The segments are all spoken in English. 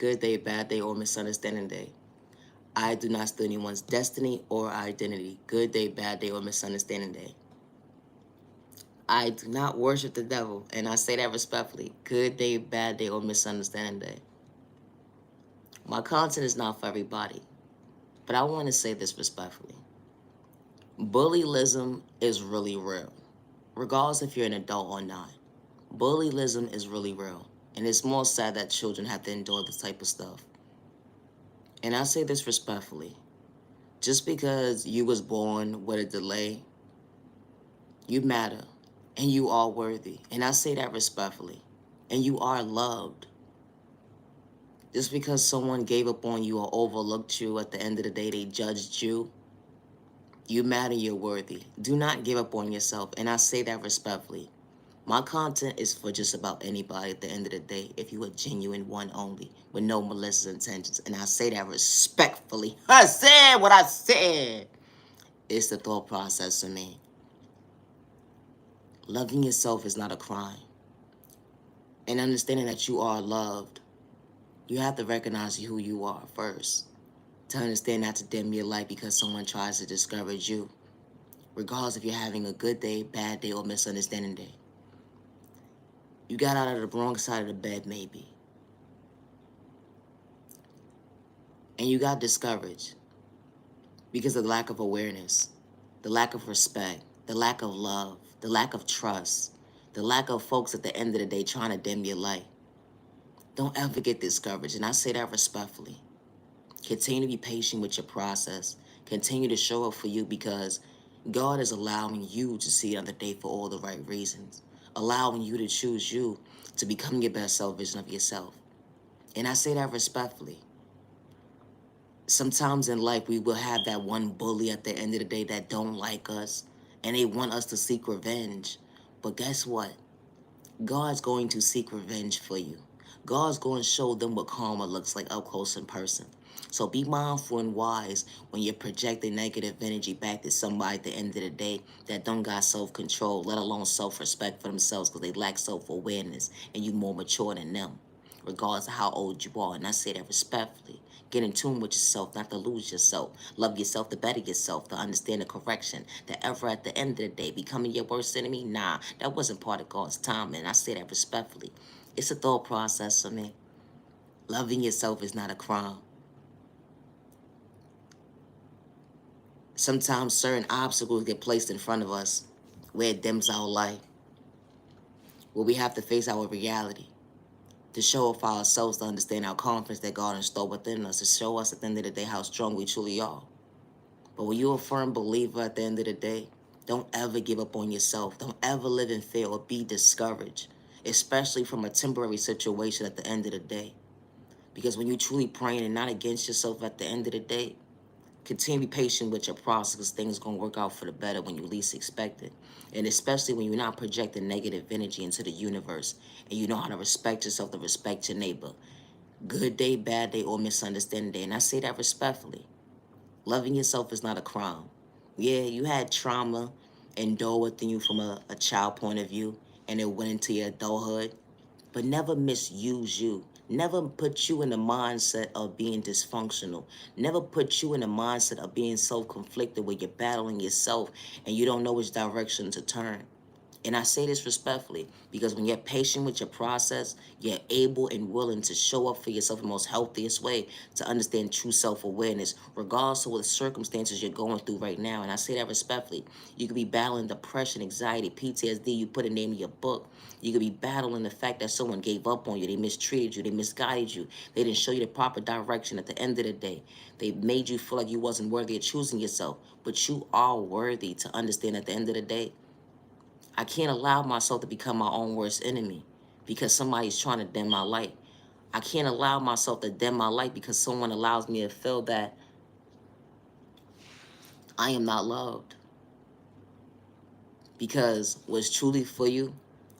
Good day, bad day, or misunderstanding day. I do not steal anyone's destiny or identity. Good day, bad day, or misunderstanding day. I do not worship the devil, and I say that respectfully. Good day, bad day, or misunderstanding day. My content is not for everybody, but I want to say this respectfully. Bullyism is really real, regardless if you're an adult or not. Bullyism is really real, and it's more sad that children have to endure this type of stuff. And I say this respectfully. Just because you was born with a delay, you matter, and you are worthy. And I say that respectfully. And you are loved. Just because someone gave up on you or overlooked you, at the end of the day, they judged you, you matter, you're worthy. Do not give up on yourself. And I say that respectfully. My content is for just about anybody at the end of the day, if you a genuine one only, with no malicious intentions. And I say that respectfully. I said what I said. It's the thought process for me. Loving yourself is not a crime. And understanding that you are loved, you have to recognize who you are first. To understand not to dim your light because someone tries to discourage you. Regardless if you're having a good day, bad day, or misunderstanding day. You got out of the wrong side of the bed, maybe. And you got discouraged because of the lack of awareness, the lack of respect, the lack of love, the lack of trust, the lack of folks at the end of the day trying to dim your light. Don't ever get discouraged, and I say that respectfully. Continue to be patient with your process. Continue to show up for you because God is allowing you to see another day for all the right reasons. Allowing you to choose you to become your best self vision of yourself. And I say that respectfully. Sometimes in life we will have that one bully at the end of the day that don't like us and they want us to seek revenge. But guess what? God's going to seek revenge for you. God's going to show them what karma looks like up close in person. So be mindful and wise when you're projecting negative energy back to somebody at the end of the day that don't got self-control, let alone self-respect for themselves because they lack self-awareness and you more mature than them, regardless of how old you are. And I say that respectfully. Get in tune with yourself, not to lose yourself. Love yourself to better yourself, to understand the correction. That ever at the end of the day, becoming your worst enemy? Nah, that wasn't part of God's time, and I say that respectfully. It's a thought process for me. Loving yourself is not a crime. Sometimes certain obstacles get placed in front of us where it dims our light, where we have to face our reality, to show up for ourselves, to understand our confidence that God installed within us, to show us at the end of the day how strong we truly are. But when you're a firm believer at the end of the day, don't ever give up on yourself. Don't ever live in fear or be discouraged, especially from a temporary situation at the end of the day. Because when you're truly praying and not against yourself at the end of the day, continue to be patient with your process because things going to work out for the better when you least expect it. And especially when you're not projecting negative energy into the universe and you know how to respect yourself, to respect your neighbor. Good day, bad day, or misunderstanding day. And I say that respectfully. Loving yourself is not a crime. Yeah, you had trauma endure within you from a child point of view and it went into your adulthood, but never misuse you. Never put you in the mindset of being dysfunctional. Never put you in the mindset of being self-conflicted where you're battling yourself and you don't know which direction to turn. And I say this respectfully because when you're patient with your process, you're able and willing to show up for yourself in the most healthiest way to understand true self-awareness, regardless of what circumstances you're going through right now. And I say that respectfully. You could be battling depression, anxiety, PTSD. You put a name in your book. You could be battling the fact that someone gave up on you. They mistreated you. They misguided you. They didn't show you the proper direction at the end of the day. They made you feel like you wasn't worthy of choosing yourself. But you are worthy to understand at the end of the day. I can't allow myself to become my own worst enemy because somebody's trying to dim my light. I can't allow myself to dim my light because someone allows me to feel that I am not loved. Because what's truly for you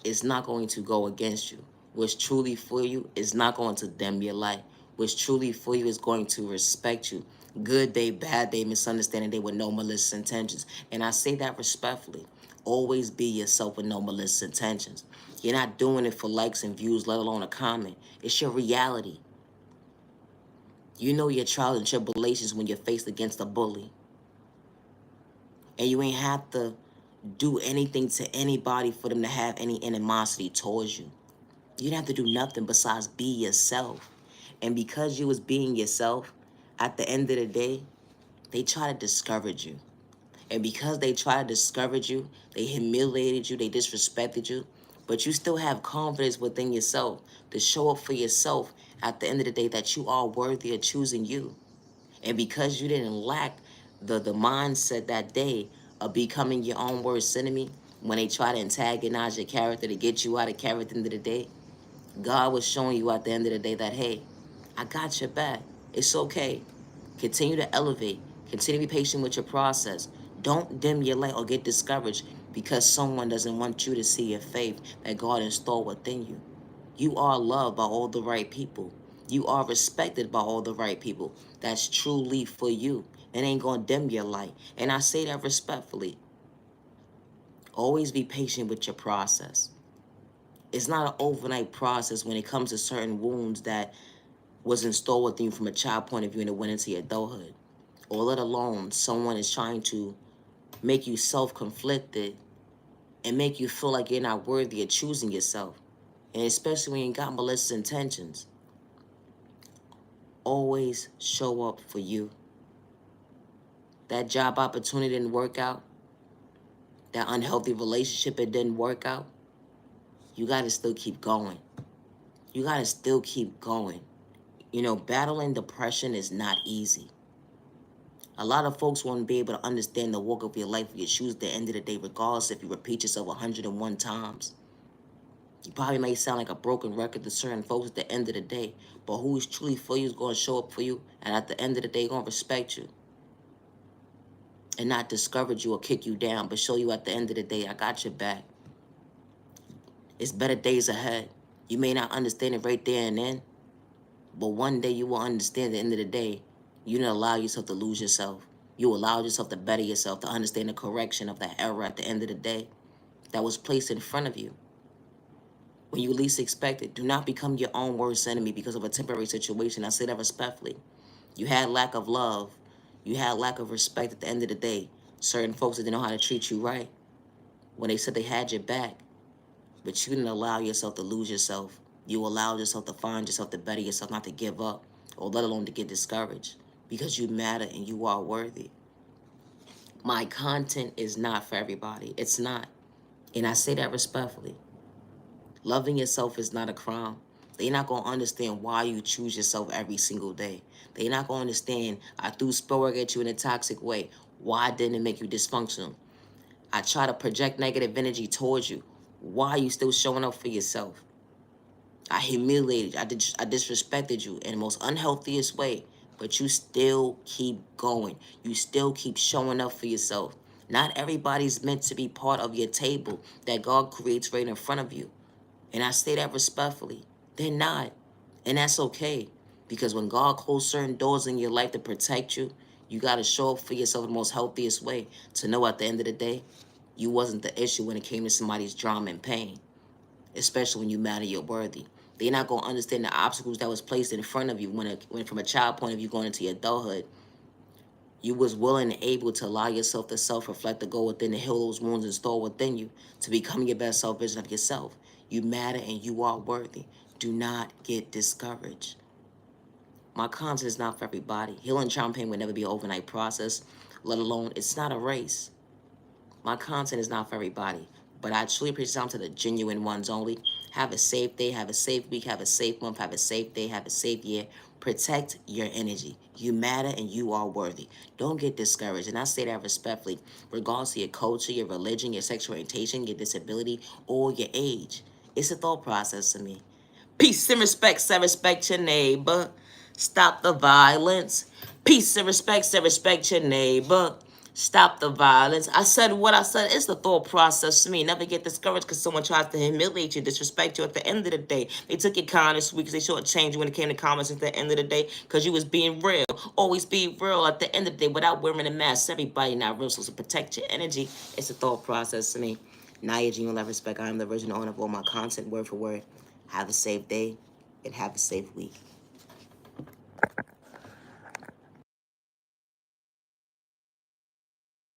is not going to go against you. What's truly for you is not going to dim your light. What's truly for you is going to respect you. Good day, bad day, misunderstanding day with no malicious intentions. And I say that respectfully. Always be yourself with no malicious intentions. You're not doing it for likes and views, let alone a comment. It's your reality. You know your trials and tribulations when you're faced against a bully. And you ain't have to do anything to anybody for them to have any animosity towards you. You didn't have to do nothing besides be yourself. And because you was being yourself, at the end of the day, they try to discourage you. And because they try to discourage you, they humiliated you, they disrespected you, but you still have confidence within yourself to show up for yourself at the end of the day that you are worthy of choosing you. And because you didn't lack the mindset that day of becoming your own worst enemy, when they try to antagonize your character to get you out of character at the end of the day, God was showing you at the end of the day that, hey, I got your back. It's okay. Continue to elevate. Continue to be patient with your process. Don't dim your light or get discouraged because someone doesn't want you to see your faith that God installed within you. You are loved by all the right people. You are respected by all the right people. That's truly for you. It ain't gonna dim your light. And I say that respectfully. Always be patient with your process. It's not an overnight process when it comes to certain wounds that was installed within you from a child point of view and it went into your adulthood. Or let alone someone is trying to make you self-conflicted and make you feel like you're not worthy of choosing yourself. And especially when you got malicious intentions. Always show up for you. That job opportunity didn't work out. That unhealthy relationship, it didn't work out. You got to still keep going. You got to still keep going. You know, battling depression is not easy. A lot of folks won't be able to understand the walk of your life or your shoes at the end of the day, regardless if you repeat yourself 101 times. You probably may sound like a broken record to certain folks at the end of the day, but who is truly for you is going to show up for you, and at the end of the day, going to respect you. And not discourage you or kick you down, but show you at the end of the day, I got your back. It's better days ahead. You may not understand it right there and then, but one day you will understand at the end of the day, you didn't allow yourself to lose yourself. You allowed yourself to better yourself, to understand the correction of that error at the end of the day that was placed in front of you. When you least expect it, do not become your own worst enemy because of a temporary situation. I say that respectfully. You had lack of love. You had lack of respect at the end of the day. Certain folks didn't know how to treat you right when they said they had your back, but you didn't allow yourself to lose yourself. You allowed yourself to find yourself, to better yourself, not to give up, or let alone to get discouraged, because you matter and you are worthy. My content is not for everybody. It's not. And I say that respectfully. Loving yourself is not a crime. They're not going to understand why you choose yourself every single day. They're not going to understand, I threw spell work at you in a toxic way. Why didn't it make you dysfunctional? I try to project negative energy towards you. Why are you still showing up for yourself? I humiliated you. I disrespected you in the most unhealthiest way. But you still keep going. You still keep showing up for yourself. Not everybody's meant to be part of your table that God creates right in front of you. And I say that respectfully. They're not. And that's okay. Because when God closed certain doors in your life to protect you, you got to show up for yourself in the most healthiest way to know at the end of the day, you wasn't the issue when it came to somebody's drama and pain, especially when you matter, you're worthy. They're not going to understand the obstacles that was placed in front of you when from a child point of view going into your adulthood, you was willing and able to allow yourself to self-reflect, to go within, to heal those wounds and store within you, to become your best self-vision of yourself. You matter and you are worthy. Do not get discouraged. My content is not for everybody. Healing trauma pain would never be an overnight process, let alone it's not a race. My content is not for everybody, but I truly present to the genuine ones only. Have a safe day, have a safe week, have a safe month, have a safe day, have a safe year. Protect your energy. You matter and you are worthy. Don't get discouraged. And I say that respectfully, regardless of your culture, your religion, your sexual orientation, your disability, or your age. It's a thought process to me. Peace and respect, say respect your neighbor. Stop the violence. Peace and respect, say respect your neighbor. Stop the violence. I said what I said. It's the thought process to me. Never get discouraged because someone tries to humiliate you, disrespect you. At the end of the day, they took your kindness weak because they shortchanged you when it came to comments at the end of the day because you was being real. Always be real at the end of the day without wearing a mask. Everybody not real, so to protect your energy, it's a thought process to me. Naya Genuine Love Respect. I am the original owner of all my content, word for word. Have a safe day and have a safe week.